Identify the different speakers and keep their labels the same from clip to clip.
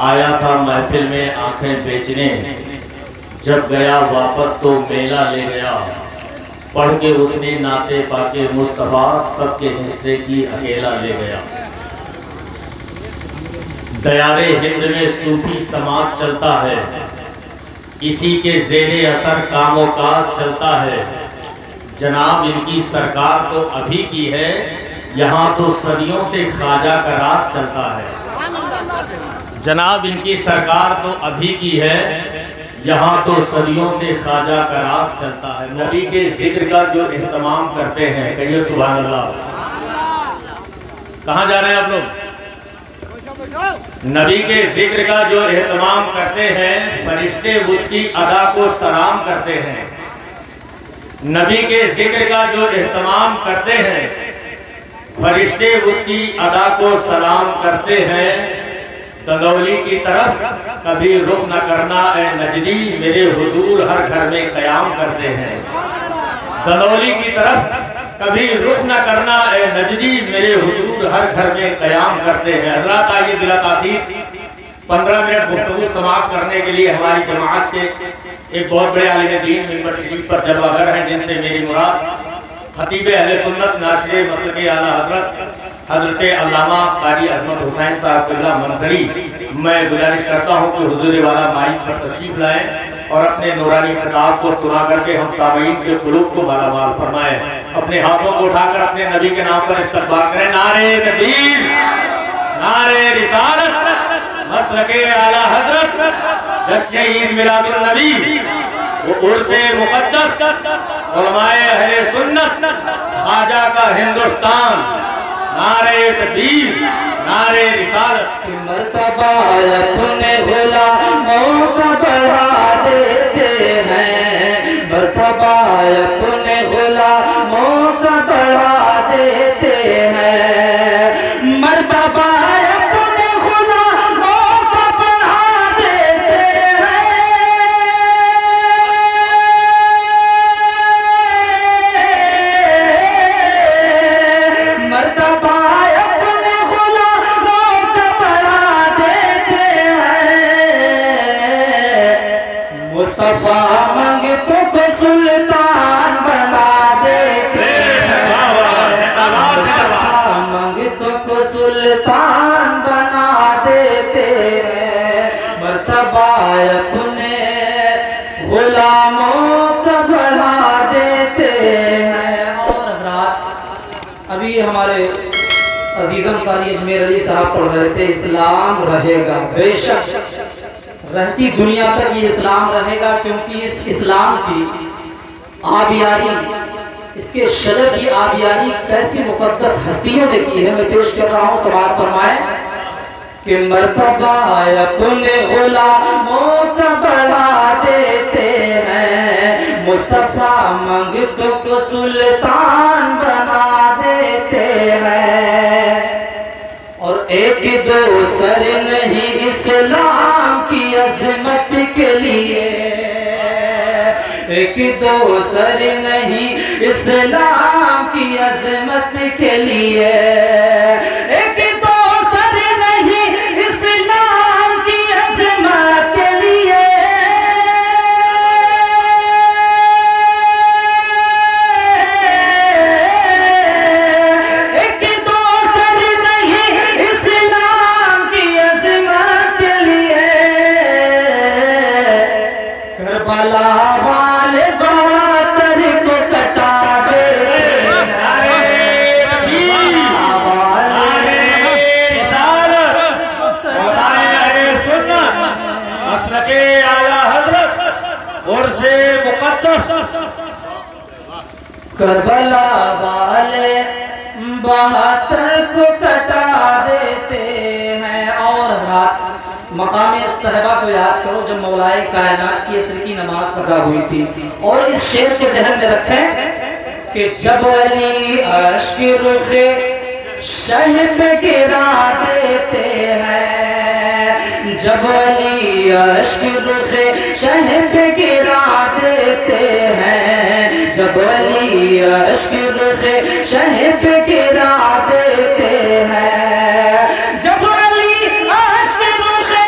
Speaker 1: आया था महफिल में आंखें बेचने, जब गया वापस तो मेला ले गया। पढ़ के उसने नाते पाके मुस्तफ़ा, सबके हिस्से की अकेला ले गया। दयारे हिंद में सूफी समाज चलता है, इसी के ज़ेरे असर कामो काज चलता है। जनाब इनकी सरकार तो अभी की है, यहाँ तो सदियों से ख्वाजा का राज चलता है। जनाब इनकी सरकार तो अभी की है, यहाँ तो सदियों से ख्वाजा का राज चलता है। नबी के जिक्र का जो एहतमाम करते हैं, कहिए सुभान अल्लाह। कहाँ जा रहे हैं आप लोग? नबी के जिक्र का जो एहतमाम करते हैं, फरिश्ते उसकी अदा को सलाम करते हैं। नबी के जिक्र का जो एहतमाम करते हैं, फरिश्ते उसकी अदा को सलाम करते हैं। दंदौली की तरफ कभी रुख न करना ए नजदी, मेरे हुजूर हर घर में कयाम करते हैं। दंदौली की तरफ कभी रुख न करना ए नजदी, मेरे हुजूर हर घर में कयाम करते हैं। हज़रात आइए बिला ताख़ीर 15 मिनट गुफ्तगू समाप्त करने के लिए हमारी जमात के एक बहुत बड़े आलिम दीन मिंबर शरीफ पर जलवागर हैं, जिनसे मेरी मुराद खतीब अहले सुन्नत नाशिर मसलक आला हज़रत अल्लामा कारी अज़मत हुसैन साहब क़िबला मंजरी। मैं गुजारिश करता हूँ कि हुजूर वाला माइक पर तशरीफ लाएं और अपने नूरानी खिताब को सुना करके हम सामीन के क़ुलूब को मालामाल फरमाएं। अपने हाथों को उठाकर अपने नबी के नाम पर इस्तक़बाल करें। नारे तकबीर, नारे रिसालत, मसलके आला हज़रत, जश्न ईद मिलादुन नबी, वो उर्से मुक़द्दस, उलमाए अहले सुन्नत, ख्वाजा का हिंदुस्तान। नारे तकबीर, नारे रिसालत।
Speaker 2: मर्तबा अपने गुलामों का बढ़ा देते हैं, मर्तबा अपने गुलामों का बढ़ा देते हैं, मर्तबा अपने गुलामों का बढ़ा देते हैं। मर्तबा अपने गुलामों का बढ़ा देते हैं, मुस्तफा मंगतों को सुल्तान बना देते हैं, मुस्तफा मंगतों को सुल्तान बना देते हैं, मर्तबा अपने गुलामों का बढ़ा देते हैं। और रात अभी हमारे अजीज़म कारी अजमेर अली साहब पढ़ रहे थे, इस्लाम रहेगा, बेशक रहती दुनिया तक ये इस्लाम रहेगा, क्योंकि इस इस्लाम की आबियारी, इसके शजर की आबियारी कैसी मुक़द्दस हस्तियों ने की है। मैं पेश कर रहा हूँ, सवाल फरमाए कि मर्तबा अपने गुलामों का बढ़ा देते हैं, मुस्तफ़ा मंगतों को सुल्तान बना देते हैं। और एक दो सर नहीं इस्लाम की अज़मत के लिए, एक दो सर नहीं इस्लाम की अज़मत के लिए, एक दो सर नहीं इस्लाम की अज़मत के लिए, एक दो सर नहीं इस्लाम की अज़मत के लिए। करबला वाले बहादुर को कटा देते करबला वाले बहादुर को कटा देते हैं। और रात मकाम सहबा को याद करो, जब मौलाए कायनात की असर की नमाज कज़ा हुई थी। और इस शेर को ज़हन में रखें कि जब अली अश्क रुखे शह पे गिरा देते हैं, जब अली अश्क रुखे शह पे गिरा देते हैं, जब अली अश्क रुखे शह पे गिरा देते हैं, जब अली अश्क रुखे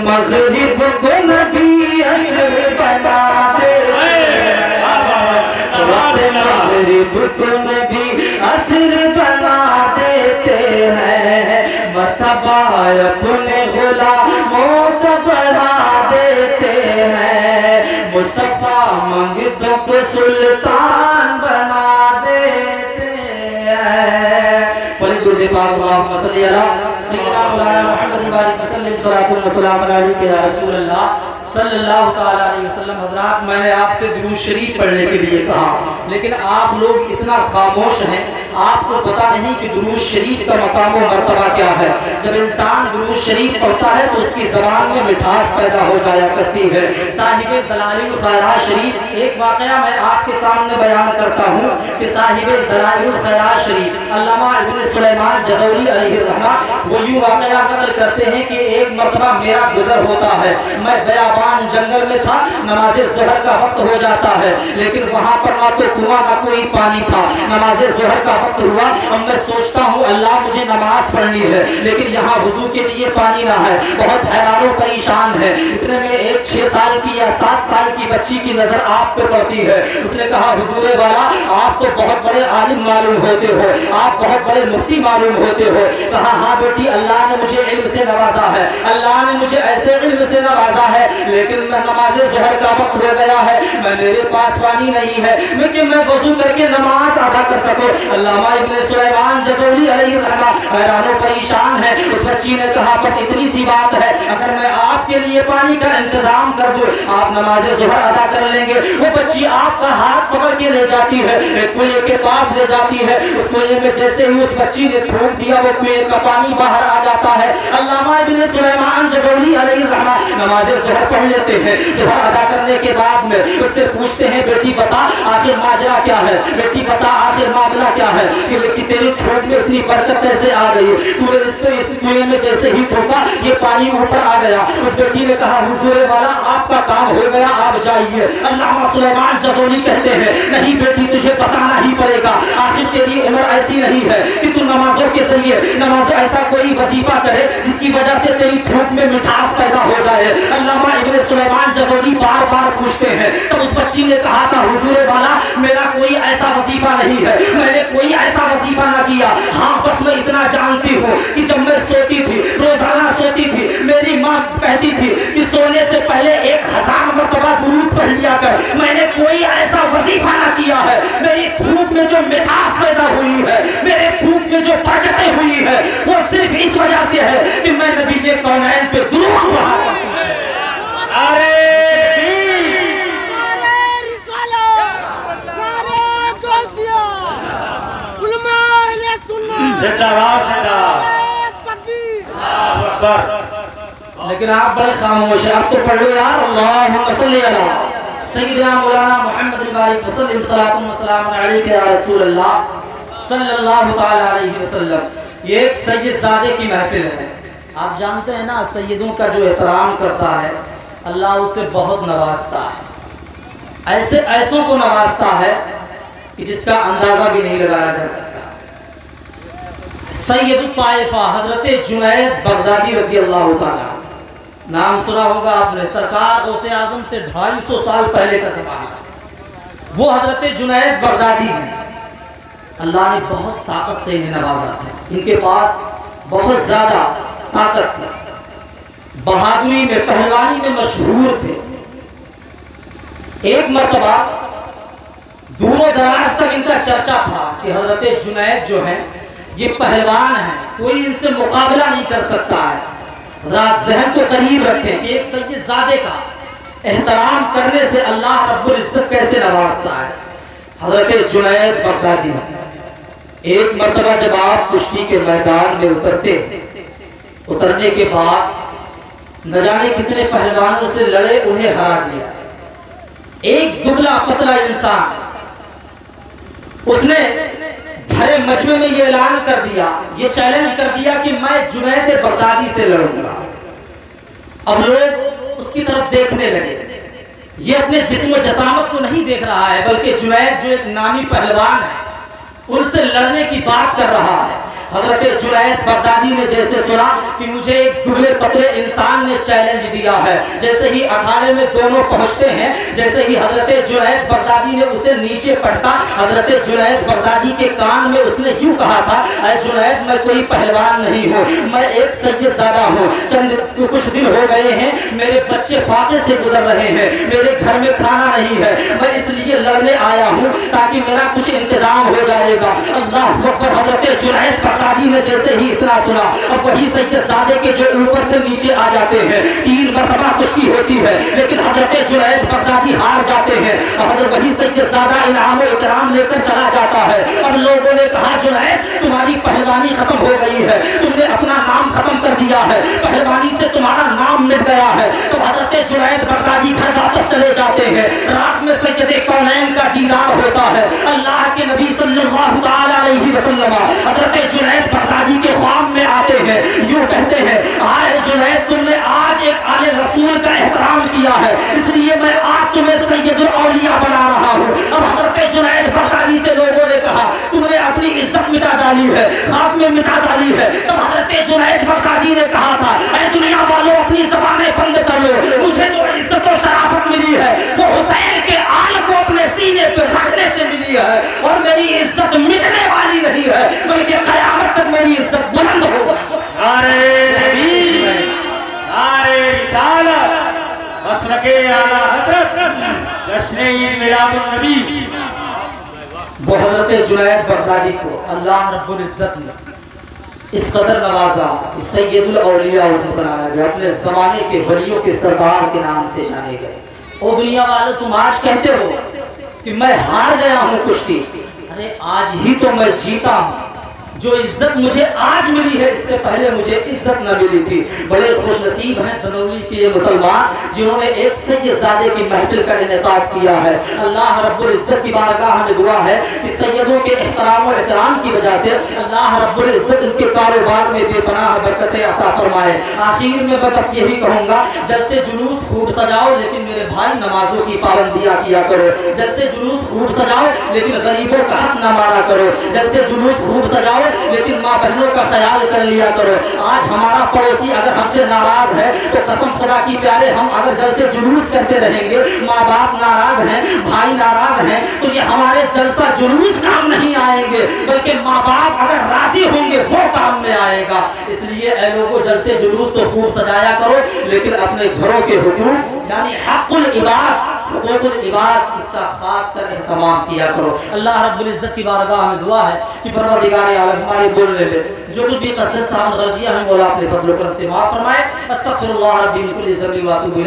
Speaker 2: मगरिब को नबी असर बना देते हैं, वक्त मगरिब को नबी असर बना देते हैं, मर्तबा अपने गुलामों का बढ़ा देते हैं, मुस्तफा मंगतों को सुल्तान बना देते हैं। बोले गुरुदेव पाक अल्लाहुम्मा सल्ली अला सय्यिदना मौलाना मुहम्मद बारिक वसल्लम सल्लल्लाहु अलैहि या रसूल अल्लाह सल्लल्लाहु तआला अलैहि वसल्लम। हज़रात, मैंने आपसे दुरूद शरीफ पढ़ने के लिए कहा, लेकिन आप लोग इतना खामोश हैं, आपको पता नहीं कि दुरूद शरीफ का मकाम व मर्तबा क्या है। जब इंसान दुरूद शरीफ पढ़ता है तो उसकी ज़बान में मिठास पैदा हो जाया करती है। साहिबे दलाइल खैरात शरीफ, एक वाक़या मैं आपके सामने बयान करता हूँ कि साहिबे दलाइल खैरात शरीफ अल्लामा इब्न सुलेमान जज़ौली अलैहि रहमत वो यूँ वाक़या नक़ल करते हैं कि एक मरतबा मेरा गुज़र होता है, मैं बयाबान जंगल में था, नमाज ज़ोहर का वक्त हो जाता है, लेकिन वहाँ पर ना तो कुआं ना कोई पानी था। नमाज ज़ोहर का वक्त हुआ, अब मैं सोचता हूँ अल्लाह मुझे नमाज पढ़नी है, लेकिन यहाँ वुज़ू के लिए पानी ना है, बहुत हैरान परेशान है। इतने में एक 6 साल की या 7 साल की बच्ची की नज़र आप पे पड़ती है। उसने कहा, हुजूर वाला, आप तो बहुत बड़े आलिम मालूम होते हो, आप बहुत बड़े मुफ्ती मालूम होते हो। कहा, हाँ बेटी, अल्लाह ने मुझे इल्म से नवाजा है, अल्लाह ने मुझे ऐसे इल्म से नवाजा है, लेकिन मैं नमाज ज़ोहर का वक्त हो गया है, मेरे पास पानी नहीं है कि मैं वज़ू करके नमाज अदा कर सकूं। अल्लामा इब्न सुलेमान जज़ौली अलैहि रहमत हैरान परेशान है। उस बच्ची ने कहा, बस इतनी सी बात है, अगर मैं आपके लिए पानी का इंतजाम कर दूं, आप नमाज ज़ोहर अदा कर लेंगे। वो बच्ची आपका हाथ पकड़ के ले जाती है, एक कुएं के पास ले जाती है। उस कुएं में जैसे ही उस बच्ची ने थूक दिया, वो कुएं का पानी बाहर आ जाता है। अल्लामा इब्न सुलेमान जज़ौली अलैहि रहमत नमाज ज़ोहर पढ़ लेते हैं। ज़ोहर अदा करने के बाद में उससे पूछते हैं, बेटी बता आखिर माजरा क्या है, बेटी बता आखिर मामला क्या है, कि तेरी थोक में इतनी बरकत कैसे आ गई, तूने इस कुएं में जैसे ही थोका ये पानी ऊपर आ गया। उस बेटी ने कहा, हुजूर वाला, आपका काम हो गया, आप जाइए। अल्लामा सुलेमान जज़ौली कहते हैं, नहीं बेटी, तुझे बताना ही पड़ेगा, आखिर तेरी उम्र ऐसी नहीं है कि तू नमाजों के जरिए नमाज ऐसा कोई वजीफा करे जिसकी वजह से तेरी थोक में मिठास पैदा हो जाए। अल्लामा इब्न सुलेमान जज़ौली बार बार पूछते हैं। तब उस बच्ची ने कहा था, हुजूर वाला, मेरा कोई ऐसा वजीफा नहीं है, मैंने कोई ऐसा वजीफा ना किया। हाँ, बस मैं इतना जानती हूँ कि जब मैं सोती थी, रोजाना सोती थी, मेरी माँ कहती थी कि सोने से पहले 1000 मरतबा दुरूद पढ़ लिया कर। मैंने कोई ऐसा वजीफा ना किया है। मेरी थूक में जो मिठास पैदा हुई है, मेरे थूक में जो बरकतें हुई है, वो सिर्फ इस वजह से है कि मैं नबी के कौनैन पे दुरूद पढ़ा करती हूँ। लेकिन आप बड़े खामोश हैं। अब तो पढ़ लो यार, अल्लाहुम्मा सल्ली अला सय्यिदना मौलाना मुहम्मद बारिक वसल्लम सल्लल्लाहु अलैहि या रसूल अल्लाह सल्लल्लाहु तआला अलैहि वसल्लम। ये एक सैयदजादे की महफिल है। आप जानते हैं ना, सैयदों का जो एहतराम करता है अल्लाह उसे बहुत नवाजता है, ऐसे ऐसों को नवाजता है कि जिसका अंदाजा भी नहीं लगाया जा सकता। सैयद ताइफा हजरत जुनैद बगदादी रज़ी अल्लाह ताला, नाम सुना होगा आपने, सरकार गौसे आजम से 250 साल पहले का ज़माना। वो हजरत जुनैद बगदादी हैं। अल्लाह ने बहुत ताकत से इन्हें नवाजा था, इनके पास बहुत ज़्यादा ताकत थी, बहादुरी में, पहलवानी में मशहूर थे। एक मरतबा दूर दराज तक इनका चर्चा था कि हजरत जुनैद जो हैं ये पहलवान हैं, कोई इनसे मुकाबला नहीं कर सकता है। रात जहन को करीब रखें कि एक सैयदजादे का एहतराम करने से अल्लाह रब्बुल इज्जत कैसे नवाजता है। हजरत जुनैद बगदादी, एक मरतबा जब आप कुश्ती के मैदान में उतरने के बाद न जाने कितने पहलवानों से लड़े, उन्हें हरा दिया। एक दुबला पतला इंसान, उसने भरे मजमे में ये ऐलान कर दिया, ये चैलेंज कर दिया कि मैं जुनैद बगदादी से लड़ूंगा। अब लोग उसकी तरफ देखने लगे। ये अपने जिस्म जसामत को नहीं देख रहा है, बल्कि जुनैद जो एक नामी पहलवान है उनसे लड़ने की बात कर रहा है। हजरत जुनैद बगदादी ने जैसे सुना कि मुझे एक दुबले पतले इंसान ने चैलेंज दिया है, जैसे ही अखाड़े में दोनों पहुंचते हैं, जैसे ही हजरत जुनैद बगदादी ने उसे नीचे पटका, हजरत जुनैद बगदादी के कान में उसने यूं कहा था, अरे जुनैद मैं कोई पहलवान नहीं हूँ, मैं एक सैयदजादा हूँ, चंद कुछ दिन हो गए हैं, मेरे बच्चे फाके से गुजर रहे हैं, मेरे घर में खाना नहीं है, मैं इसलिए लड़ने आया हूँ ताकि मेरा कुछ इंतजाम हो जाएगा। अल्लाह अकबर। हजरत जुनैद बगदादी ने जैसे ही इतना सुना, अब वही सैयदजादे के जो ऊपर से नीचे आ जाते हैं, 3 मरतबा कुश्ती होती है, लेकिन हजरत जुनैद बगदादी हार जाते हैं। और वही सैयदजादा इनाम और इकराम लेकर चला जाता है। अब लोगों ने कहा जुनैद तुम्हारी पहलवानी खत्म हो गई है, तुमने अपना नाम खत्म कर दिया है, पहलवानी से तुम्हारा नाम मिट गया है। तो हजरत जुनैद बगदादी घर वापस चले जाते हैं। रात में सैयदे कौनैन का दीदार होता है, अल्लाह के नबी सल्लल्लाहु अलैहि वसल्लम हजरत जुनैद बगदादी के ख्वाब में आते हैं, यूं कहते हैं, आए जुनैद तुमने आज एक आले रसूल का एहतराम किया है, इसलिए मैं आज तुम्हें सैयदुल औलिया बना रहा हूँ। अब हजरत जुनैद बगदादी से लोगों ने कहा तुमने अपनी इज्जत मिटा डाली है, खाक में मिटा डाली है। तब हजरत जुनैद बगदादी ने कहा था, ऐ दुनिया वालों अपनी ज़बानें बंद कर लो, मुझे जो इज्जत और शराफत मिली है वो हुसैन के आल को अपने सीने पर रखने से मिली है, और मेरी इज्जत मिटने वाली नहीं है, बल्कि क़यामत तक मेरी इज्जत बुलंद होगी। वो हजरत जुनैद बगदादी को अल्लाह रब्बुल इज्जत ने इस कदर नवाजा, इस सैयदुल औलिया उन्हें बनाया गया, अपने ज़माने के वलियों के सरदार के नाम से जाने गए। ओ दुनिया वालों, तुम आज कहते हो कि मैं हार गया हूँ कुश्ती, अरे आज ही तो मैं जीता हूँ। जो इज्जत मुझे आज मिली है, इससे पहले मुझे इज्जत न मिली थी। बड़े खुशनसीब हैं दनौली के ये मुसलमान जिन्होंने एक सैयदजादे की महफिल का इनेकाद किया है। अल्लाह रब्बुल इज्जत की बारगाह में दुआ है कि सैयदों के एहतराम और इकराम की वजह से अल्लाह रब्बुल इज्जत उनके कारोबार में बेपनाह बरकतें अता फरमाए। आखिर में मैं बस यही कहूँगा, जलसे जुलूस खूब सजाओ, लेकिन मेरे भाई नमाजों की पाबंदियाँ किया करो। जलसे जुलूस खूब सजाओ, लेकिन गरीबों का हक न मारा करो। जलसे जुलूस खूब सजाओ, लेकिन माँ बहनों का ख्याल कर लिया करो। आज हमारा पड़ोसी अगर हमसे नाराज है तो कसम खुदा की प्यारे, हम अगर जलसे जुलूस करते रहेंगे, माँ बाप नाराज हैं, भाई नाराज हैं, तो ये हमारे जलसा जुलूस काम नहीं आएंगे, बल्कि माँ बाप अगर राजी होंगे वो काम में आएगा। इसलिए ऐ लोगों, जलसे जुलूस तो खूब सजाया करो, लेकिन अपने घरों के हुकूक यानी हक़ुल इबाद, हुकूकुल इबाद, इसका खास कर एहतमाम किया करो। अल्लाह रब्बुल इज्जत की बारगाह में दुआ है कि परवरदिगार आलम हमारे बोलने में जो कुछ भी कसरत सामने गलतियां हैं, मौला अपने फजल करम से माफ फरमाए। अस्तगफिरुल्लाह रब्बी मिन कुल्ली ज़ंबि व अतूबु इलैह।